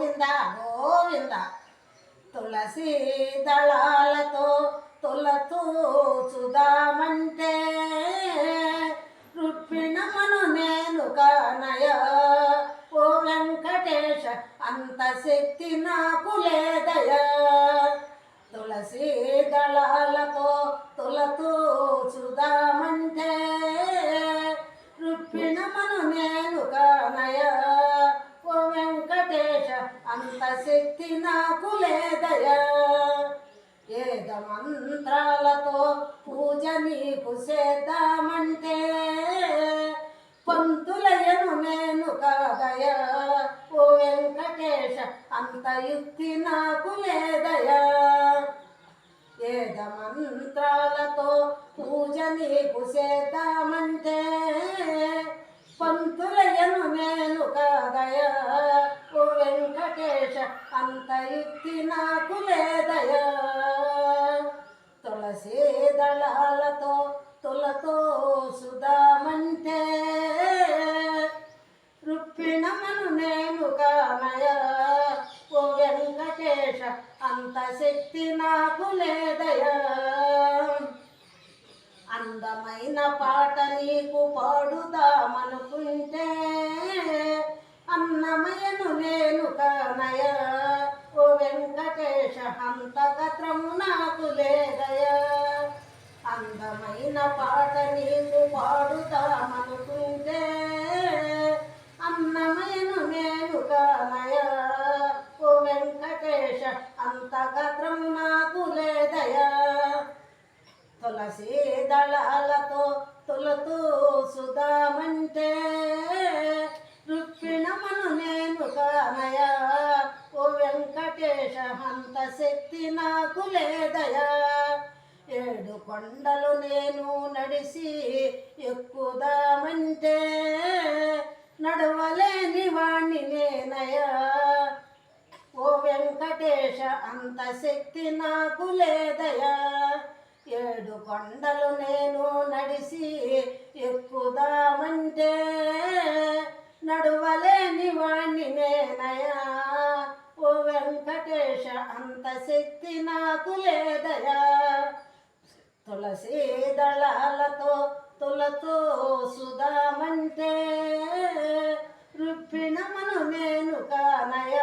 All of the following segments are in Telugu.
గోవింద గోవింద. తులసి దళాలతో తులతూచుదామంటే రుక్మిణమను నేను కానయ ఓ వెంకటేశ, అంత శక్తి నాకు లేదయ. తులసి దళాలతో తులతూచుదామంటే రుక్మిణమను నేను కానయ ఓ వెంకటేశ, అంత శక్తి నాకు లేదయ. వేద మంత్రాలతో పూజ నీకు చేద్దామంటే పంతులయ్యను నేను కాదయ ఓ వెంకటేశ, అంత యుక్తి నాకు లేదయ. వేద మంత్రాలతో పూజ నీకు చేద్దామంటే పంతులయ్యను నేను కాదయ ఓ వెంకటేశ, అంత యుక్తి నాకు లేదయ. తులసి దళాలతో తులతూచుదామంటే రుక్మిణమను నేను కానయ ఓ వెంకటేశ, అంత శక్తి నాకు లేదయ. అందమైన పాట నీకు పాడుదామనుకుంటే అన్నమయ్యను నేను కానయ ఓ వెంకటేశ, అంత గత్రము నాకు లేదయ. అందమైన పాట నీకు పాడుదామనుకుంటే అన్నమయ్యను నేను కానయ ఓ వెంకటేశ, అంత గత్రము నాకు లేదయ. తులసి దళాలతో తులతూచుదామంటే రుక్మిణమను నేను కానయ ఓ వెంకటేశ, అంత శక్తి నాకు లేదయ. 7 కొండలు నేను నడిసి ఎక్కుదామంటే నడవలేని వాణ్ణి నేనయ ఓ వెంకటేశ, అంత శక్తి నాకు లేదయ. 7 కొండలు నేను నడిసి ఎక్కుదామంటే నడవలేని వాణ్ణి నేనయ ఓ వెంకటేశ, అంత శక్తి నాకు లేదయ. తులసి దళాలతో తులతూచుదామంటే రుక్మిణమను నేను కానయ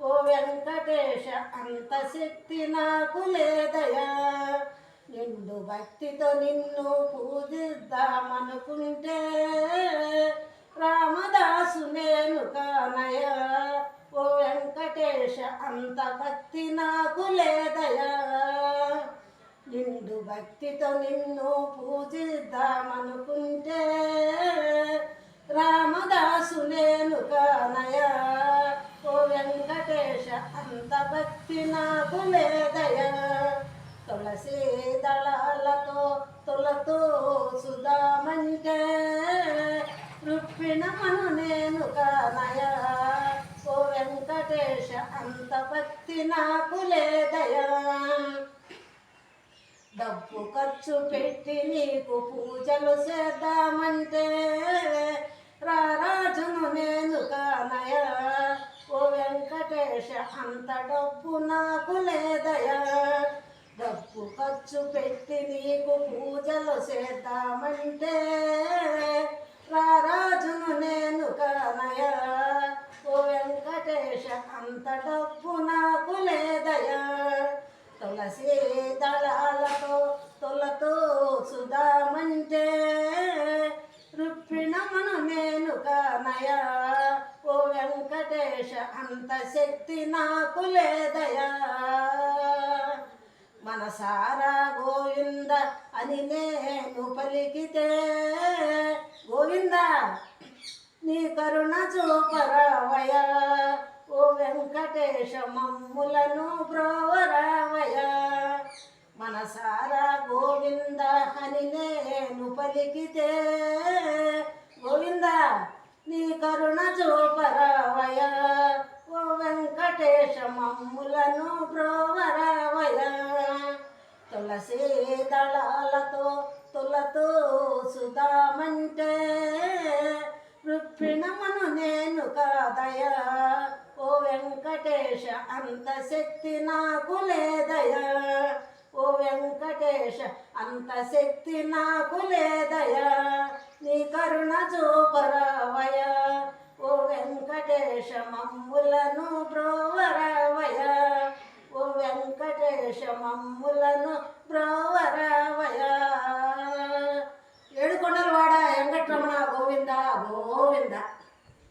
ఓ వెంకటేశ, అంత శక్తి నాకు లేదయ. నిండు భక్తితో నిన్ను పూజిద్దామనుకుంటే రామదాసు నేను కానయ ఓ వెంకటేశ, అంత భక్తి నాకు లేదయ. నిండు భక్తితో నిన్ను పూజిద్దామనుకుంటే రామదాసు నేను కానయ ఓ వెంకటేశ, అంత భక్తి నాకు లేదయ. తులసి దళాలతో తులతూచుదామంటే రుక్మిణమను నేను కానయ ఓ వెంకటేశ, అంత భక్తి నాకు లేదయ. డబ్బు ఖర్చు పెట్టి నీకు పూజలు చేద్దామంటే రారాజును నేను కానయ ఓ వెంకటేశ, అంత డబ్బు నాకు లేదయ. డబ్బు ఖర్చు పెట్టి నీకు పూజలు చేద్దామంటే రారాజును నేను కానయ ఓ వెంకటేశ, అంత డబ్బు నాకు లేదయ. తులసి దళాలతో తులతూచుదామంటే రుక్మిణమను నేను కానయ ఓ వెంకటేశ, అంత శక్తి నాకు లేదయ. మనసారా గోవింద అని నేను పలికితే గోవింద నీ కరుణ చూపరావయ ఓ వెంకటేశ, మమ్ములను బ్రోవరావయ. మనసారా గోవింద అని నేను పలికితే గోవింద నీ కరుణ చూపరావయ ఓ వెంకటేశ, మమ్ములను బ్రోవరావయ. తులసి దళాలతో తులతూచుదామంటే రుక్మిణమును నేను కాదయా ఓ వెంకటేశ అంత శక్తి నాకు లేదయా ఓ వెంకటేశ అంత శక్తి నాకు లేదయా నీ కరుణ చూపరావయా ఓ వెంకటేశ మమ్ములను బ్రోవరావయా ఓ వెంకటేశ మమ్ములను